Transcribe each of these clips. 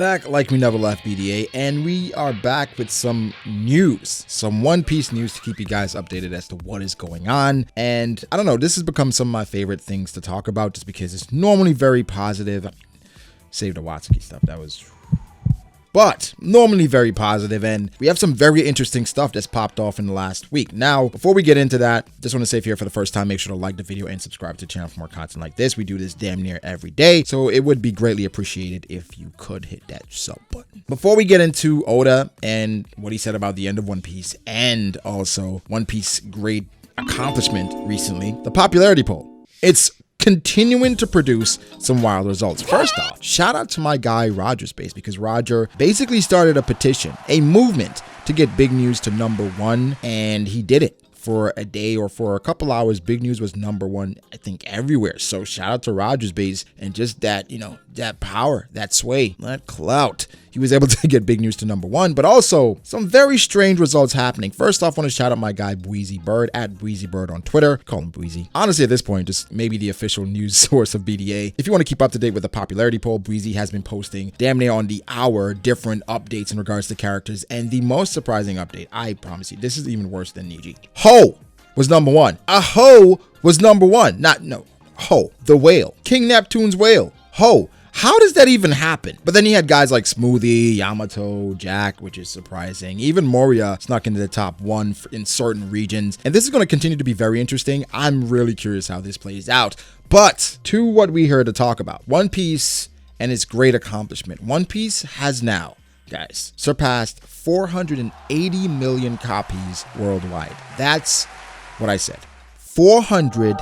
Back like we never left, B.D.A, and we are back with some news, some One Piece news to keep you guys updated as to what is going on. And I don't know, this has become some of my favorite things to talk about just because it's normally very positive. Save the Watsuki stuff, that was... But normally very positive, and we have some very interesting stuff that's popped off in the last week. Now, before we get into that, just want to say if you're here for the first time, make sure to like the video and subscribe to the channel for more content like this. We do this damn near every day, so it would be greatly appreciated if you could hit that sub button. Before we get into Oda and what he said about the end of One Piece, and also One Piece great accomplishment recently, the popularity poll. It's continuing to produce some wild results. First off, shout out to my guy Roger Space, because Roger basically started a petition, a movement to get Big News to #1, and he did it. For a day or for a couple hours, Big News was #1, I think, everywhere. So shout out to Roger's Base and just that, that power, that sway, that clout. He was able to get Big News to #1, but also some very strange results happening. First off, I want to shout out my guy Bweezy Bird at Bweezy Bird on Twitter. Call him Bweezy. Honestly, at this point, just maybe the official news source of B.D.A. If you want to keep up to date with the popularity poll, Bweezy has been posting damn near on the hour different updates in regards to characters. And the most surprising update, I promise you, this is even worse than Niji. Ho was #1. A Ho was #1. Ho, the whale. King Neptune's whale. Ho. How does that even happen? But then you had guys like Smoothie, Yamato, Jack, which is surprising. Even Moria snuck into the top 1 in certain regions. And this is going to continue to be very interesting. I'm really curious how this plays out. But to what we heard to talk about, One Piece and its great accomplishment. One Piece has now, guys, surpassed 480 million copies worldwide. That's what I said. 480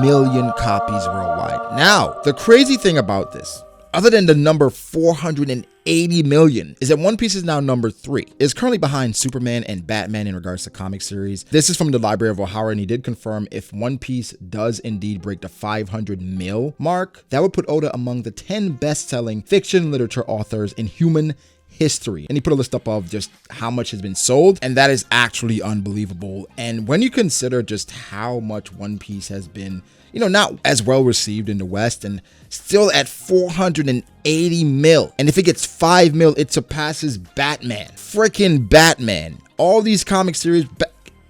million copies worldwide. Now, the crazy thing about this, other than the number 480 million, is that One Piece is now #3. It's currently behind Superman and Batman in regards to comic series. This is from the Library of Ohara, and he did confirm if One Piece does indeed break the 500 mil mark, that would put Oda among the 10 best-selling fiction literature authors in human history. And he put a list up of just how much has been sold, and that is actually unbelievable. And when you consider just how much One Piece has been, not as well received in the West, and still at 480 mil. And if it gets 5 mil, it surpasses Batman. Freaking Batman. All these comic series,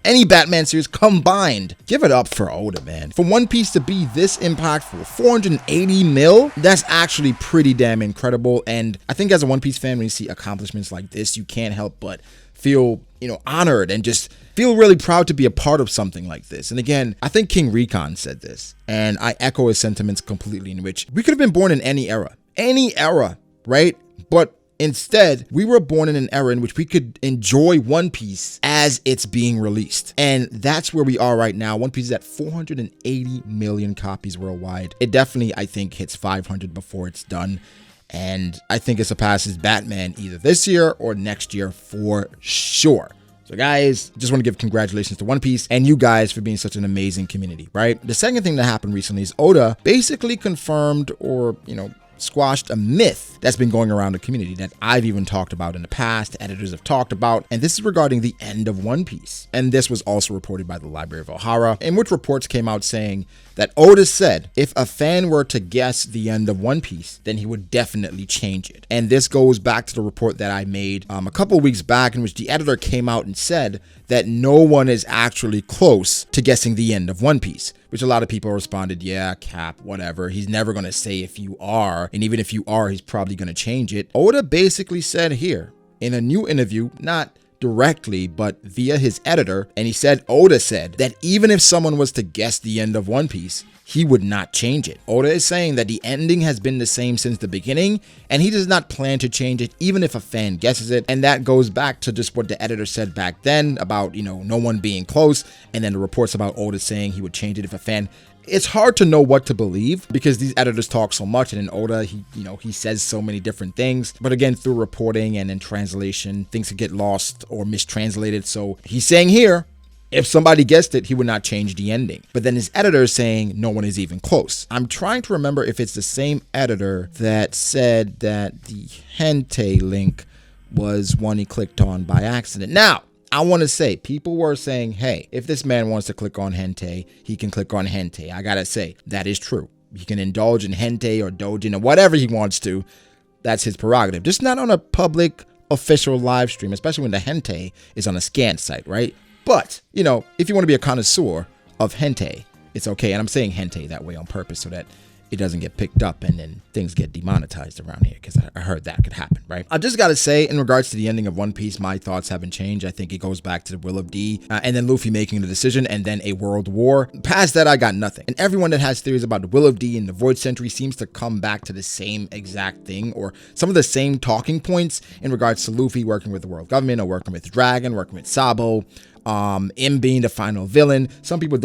any Batman series combined. Give it up for Oda, man. For One Piece to be this impactful, 480 mil, that's actually pretty damn incredible. And I think as a One Piece fan, when you see accomplishments like this, you can't help but feel, honored and just feel really proud to be a part of something like this. And again, I think King Recon said this, and I echo his sentiments completely, in which we could have been born in any era, right? But instead, we were born in an era in which we could enjoy One Piece as it's being released. And that's where we are right now. One Piece is at 480 million copies worldwide. It definitely, I think, hits 500 before it's done. And I think it surpasses Batman either this year or next year for sure. So guys, just want to give congratulations to One Piece and you guys for being such an amazing community, right? The second thing that happened recently is Oda basically confirmed or, squashed a myth that's been going around the community that I've even talked about in the past, editors have talked about, and this is regarding the end of One Piece. And this was also reported by the Library of Ohara, in which reports came out saying that Oda said if a fan were to guess the end of One Piece, then he would definitely change it. And this goes back to the report that I made a couple weeks back, in which the editor came out and said that no one is actually close to guessing the end of One Piece, which a lot of people responded, yeah, Cap, whatever. He's never going to say if you are. And even if you are, he's probably going to change it. Oda basically said here in a new interview, not directly, but via his editor, and he said, Oda said that even if someone was to guess the end of One Piece, he would not change it. Oda is saying that the ending has been the same since the beginning, and he does not plan to change it even if a fan guesses it. And that goes back to just what the editor said back then about, no one being close, and then the reports about Oda saying he would change it if a fan. It's hard to know what to believe because these editors talk so much, and in Oda, he says so many different things. But again, through reporting and in translation, things could get lost or mistranslated. So he's saying here, if somebody guessed it, he would not change the ending. But then his editor is saying no one is even close. I'm trying to remember if it's the same editor that said that the Hente link was one he clicked on by accident. Now, I want to say, people were saying, hey, if this man wants to click on Hente, he can click on Hente. I gotta say, that is true. He can indulge in Hente or Dojin or whatever he wants to. that's his prerogative. Just not on a public official live stream, especially when the hentai is on a scan site, right? But, you know, if you want to be a connoisseur of hentai, it's okay. And I'm saying hentai that way on purpose so that it doesn't get picked up and then things get demonetized around here, because I heard that could happen, right? I just gotta say, in regards to the ending of One Piece, my thoughts haven't changed. I think it goes back to the will of D, and then Luffy making the decision, and then a world war. Past that, I got nothing. And everyone that has theories about the will of D and the Void Century seems to come back to the same exact thing, or some of the same talking points in regards to Luffy working with the world government, or working with Dragon, working with Sabo, him being the final villain. Some people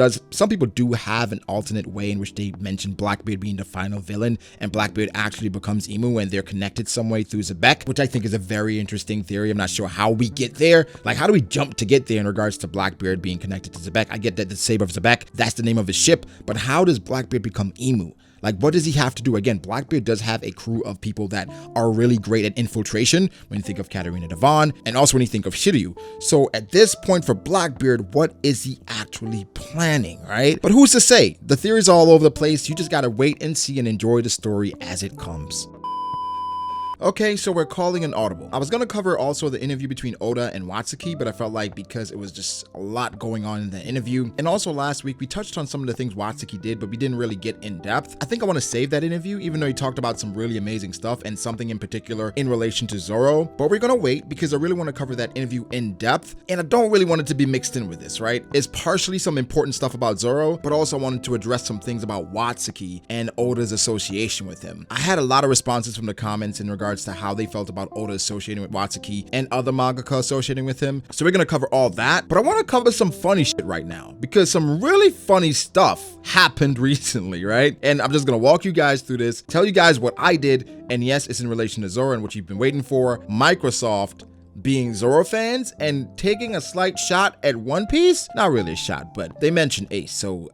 do have an alternate way in which they mention Blackbeard being the final villain, and Blackbeard actually becomes Imu, and they're connected some way through Zebek, which I think is a very interesting theory. I'm not sure how we get there. Like, how do we jump to get there in regards to Blackbeard being connected to Zebek? I get that the Saber of Zebek, that's the name of his ship, but how does Blackbeard become Imu? Like, what does he have to do? Again, Blackbeard does have a crew of people that are really great at infiltration when you think of Katarina Devon, and also when you think of Shiryu. So at this point for Blackbeard, what is he actually planning, right? But who's to say? The theories are all over the place. You just gotta wait and see and enjoy the story as it comes. Okay, so we're calling an audible. I was gonna cover also the interview between Oda and Watsuki, but I felt like because it was just a lot going on in the interview, and also last week we touched on some of the things Watsuki did, but we didn't really get in depth. I think I want to save that interview, even though he talked about some really amazing stuff and something in particular in relation to Zoro, but we're gonna wait because I really want to cover that interview in depth, and I don't really want it to be mixed in with this, right? It's partially some important stuff about Zoro, but also wanted to address some things about Watsuki and Oda's association with him. I had a lot of responses from the comments in regards to how they felt about Oda associating with Watsuki and other mangaka associating with him. So we're gonna cover all that, but I want to cover some funny shit right now because some really funny stuff happened recently, right? And I'm just gonna walk you guys through this, tell you guys what I did, and yes, it's in relation to Zoro and what you've been waiting for. Microsoft being Zoro fans and taking a slight shot at One Piece. Not really a shot, but they mentioned Ace, so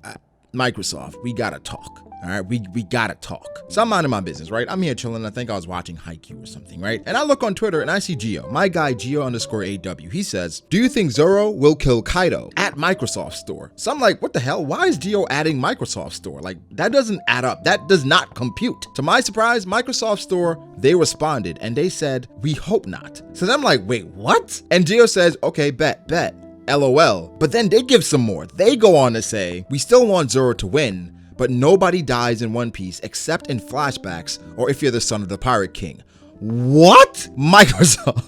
Microsoft, we gotta talk. All right, we gotta talk. So I'm minding my business, right? I'm here chilling. I think I was watching Haikyuu or something, right? And I look on Twitter and I see Geo, my guy Geo_AW. He says, "Do you think Zoro will kill Kaido at Microsoft Store?" So I'm like, what the hell? Why is Geo adding Microsoft Store? Like, that doesn't add up. That does not compute. To my surprise, Microsoft Store, they responded and they said, "We hope not." So then I'm like, wait, what? And Geo says, "Okay, bet. LOL. But then they give some more. They go on to say, "We still want Zoro to win, but nobody dies in One Piece except in flashbacks or if you're the son of the Pirate King." What? Microsoft.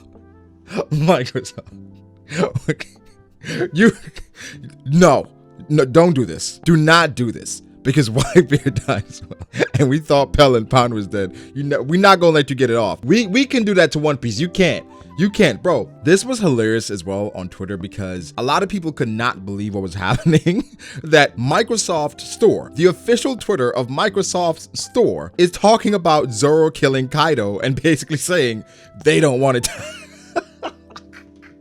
No, don't do this. Do not do this. Because Whitebeard dies well. And we thought Pell and Pound was dead. We're not gonna let you get it off. We can do that to One Piece. You can't. Bro. This was hilarious as well on Twitter because a lot of people could not believe what was happening. That Microsoft Store, the official Twitter of Microsoft's store, is talking about Zoro killing Kaido and basically saying they don't want it to.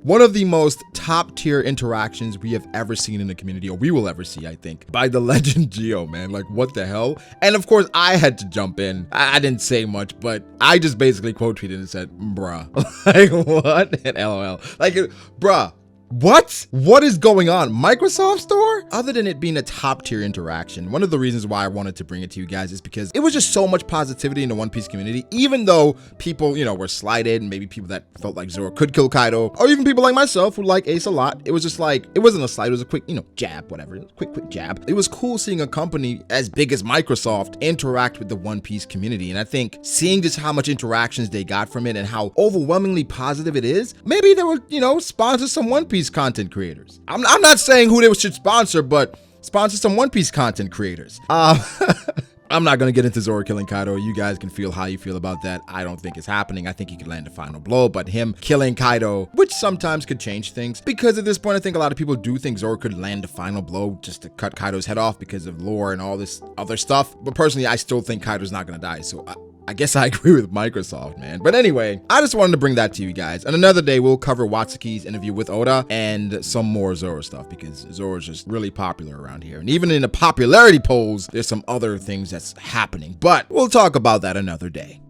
One of the most top tier interactions we have ever seen in the community, or we will ever see, I think, by the legend Geo, man. Like, what the hell? And of course, I had to jump in. I didn't say much, but I just basically quote tweeted and said, "Bruh." Like, what? And LOL. Like, bruh. What is going on? Microsoft Store? Other than it being a top tier interaction, one of the reasons why I wanted to bring it to you guys is because it was just so much positivity in the One Piece community, even though people, were slighted and maybe people that felt like Zoro could kill Kaido, or even people like myself who like Ace a lot. It was just like, it wasn't a slight, it was a quick, jab, whatever. Quick jab. It was cool seeing a company as big as Microsoft interact with the One Piece community. And I think seeing just how much interactions they got from it and how overwhelmingly positive it is, maybe they would, sponsor some One Piece content creators. I'm not saying who they should sponsor, but sponsor some One Piece content creators. I'm not gonna get into Zoro killing Kaido. You guys can feel how you feel about that. I don't think it's happening. I think he could land a final blow, but him killing Kaido, which sometimes could change things, because at this point I think a lot of people do think Zoro could land a final blow just to cut Kaido's head off because of lore and all this other stuff. But personally, I still think Kaido's not gonna die, so I guess I agree with Microsoft, man. But anyway, I just wanted to bring that to you guys. And another day, we'll cover Watsuki's interview with Oda and some more Zoro stuff because Zoro's just really popular around here. And even in the popularity polls, there's some other things that's happening. But we'll talk about that another day.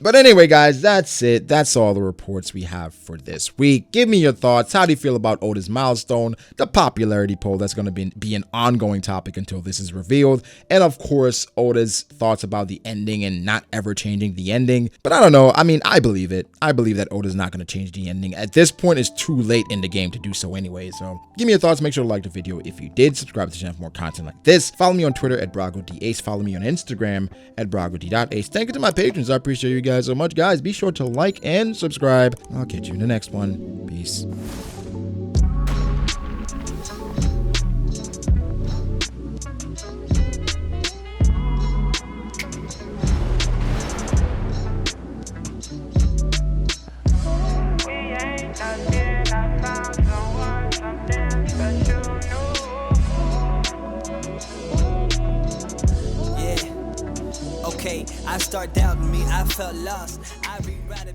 But anyway, guys, that's it. That's all the reports we have for this week. Give me your thoughts. How do you feel about Oda's milestone, the popularity poll that's going to be an ongoing topic until this is revealed, and of course, Oda's thoughts about the ending and not ever changing the ending. But I don't know. I mean, I believe it. I believe that Oda's not going to change the ending. At this point, it's too late in the game to do so anyway. So give me your thoughts. Make sure to like the video if you did. Subscribe to the channel for more content like this. Follow me on Twitter at BragoDAce. Follow me on Instagram at BragoD.Ace. Thank you to my patrons. I appreciate you guys so much. Guys, be sure to like and subscribe. I'll catch you in the next one. Peace. I start doubting me, I felt lost.